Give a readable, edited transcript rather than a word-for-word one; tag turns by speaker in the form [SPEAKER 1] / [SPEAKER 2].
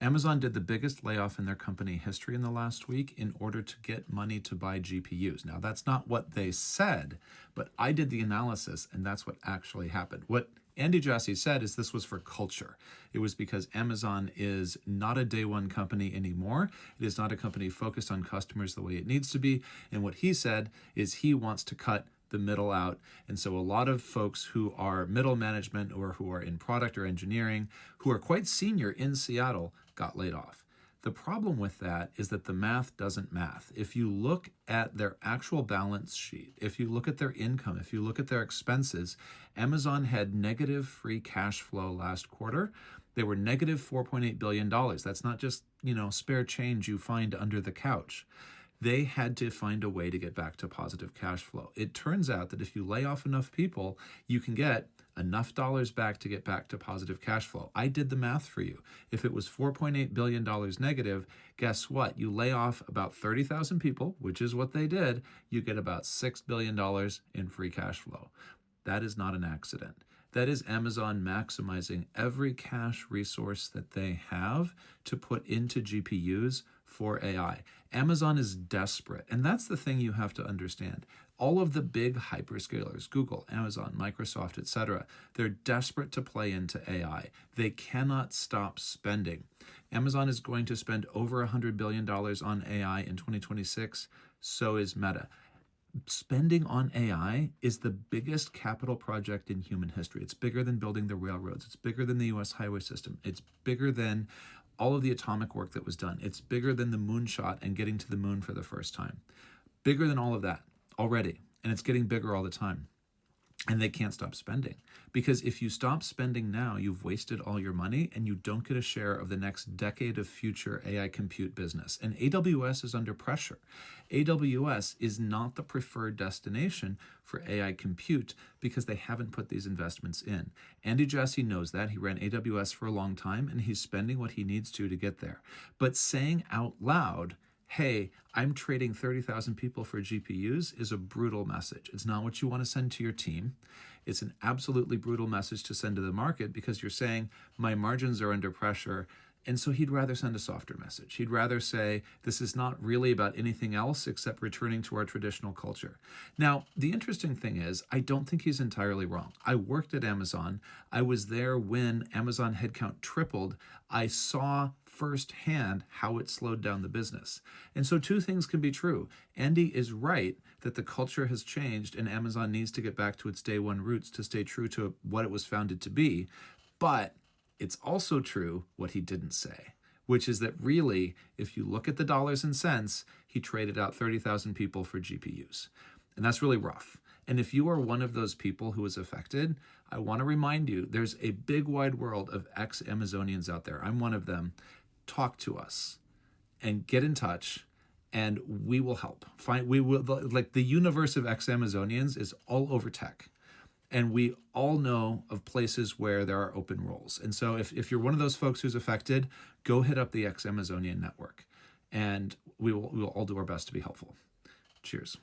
[SPEAKER 1] Amazon did the biggest layoff in their company history in the last week in order to get money to buy GPUs. Now, that's not what they said, but I did the analysis, and that's what actually happened. What Andy Jassy said is this was for culture. It was because Amazon is not a day one company anymore. It is not a company focused on customers the way it needs to be. And what he said is he wants to cut the middle out. And so a lot of folks who are middle management or who are in product or engineering, who are quite senior in Seattle, got laid off. The problem with that is that the math doesn't math. If you look at their actual balance sheet, if you look at their income, if you look at their expenses, Amazon had negative free cash flow last quarter. They were negative $4.8 billion. That's not just, spare change you find under the couch. They had to find a way to get back to positive cash flow. It turns out that if you lay off enough people, you can get enough dollars back to get back to positive cash flow. I did the math for you. If it was $4.8 billion negative, guess what? You lay off about 30,000 people, which is what they did, you get about $6 billion in free cash flow. That is not an accident. That is Amazon maximizing every cash resource that they have to put into GPUs for AI. Amazon is desperate, and that's the thing you have to understand. All of the big hyperscalers, Google, Amazon, Microsoft, etc., they're desperate to play into AI. They cannot stop spending. Amazon is going to spend over $100 billion on AI in 2026. So is Meta. Spending on AI is the biggest capital project in human history. It's bigger than building the railroads. It's bigger than the US highway system. It's bigger than all of the atomic work that was done. It's bigger than the moonshot and getting to the moon for the first time. Bigger than all of that already. And it's getting bigger all the time. And they can't stop spending. Because if you stop spending now, you've wasted all your money and you don't get a share of the next decade of future AI compute business. And AWS is under pressure. AWS is not the preferred destination for AI compute because they haven't put these investments in. Andy Jassy knows that. He ran AWS for a long time and he's spending what he needs to get there. But saying out loud, hey, I'm trading 30,000 people for GPUs is a brutal message. It's not what you want to send to your team. It's an absolutely brutal message to send to the market because you're saying my margins are under pressure. And so he'd rather send a softer message. He'd rather say, this is not really about anything else except returning to our traditional culture. Now, the interesting thing is, I don't think he's entirely wrong. I worked at Amazon. I was there when Amazon headcount tripled. I saw firsthand how it slowed down the business. And so two things can be true. Andy is right that the culture has changed and Amazon needs to get back to its day one roots to stay true to what it was founded to be. But it's also true what he didn't say, which is that really, if you look at the dollars and cents, he traded out 30,000 people for GPUs. And that's really rough. And if you are one of those people who is affected, I want to remind you, there's a big wide world of ex-Amazonians out there. I'm one of them. Talk to us and get in touch and we will help. The universe of ex-Amazonians is all over tech. And we all know of places where there are open roles. And so if you're one of those folks who's affected, go hit up the ex-Amazonian network. And we will all do our best to be helpful. Cheers.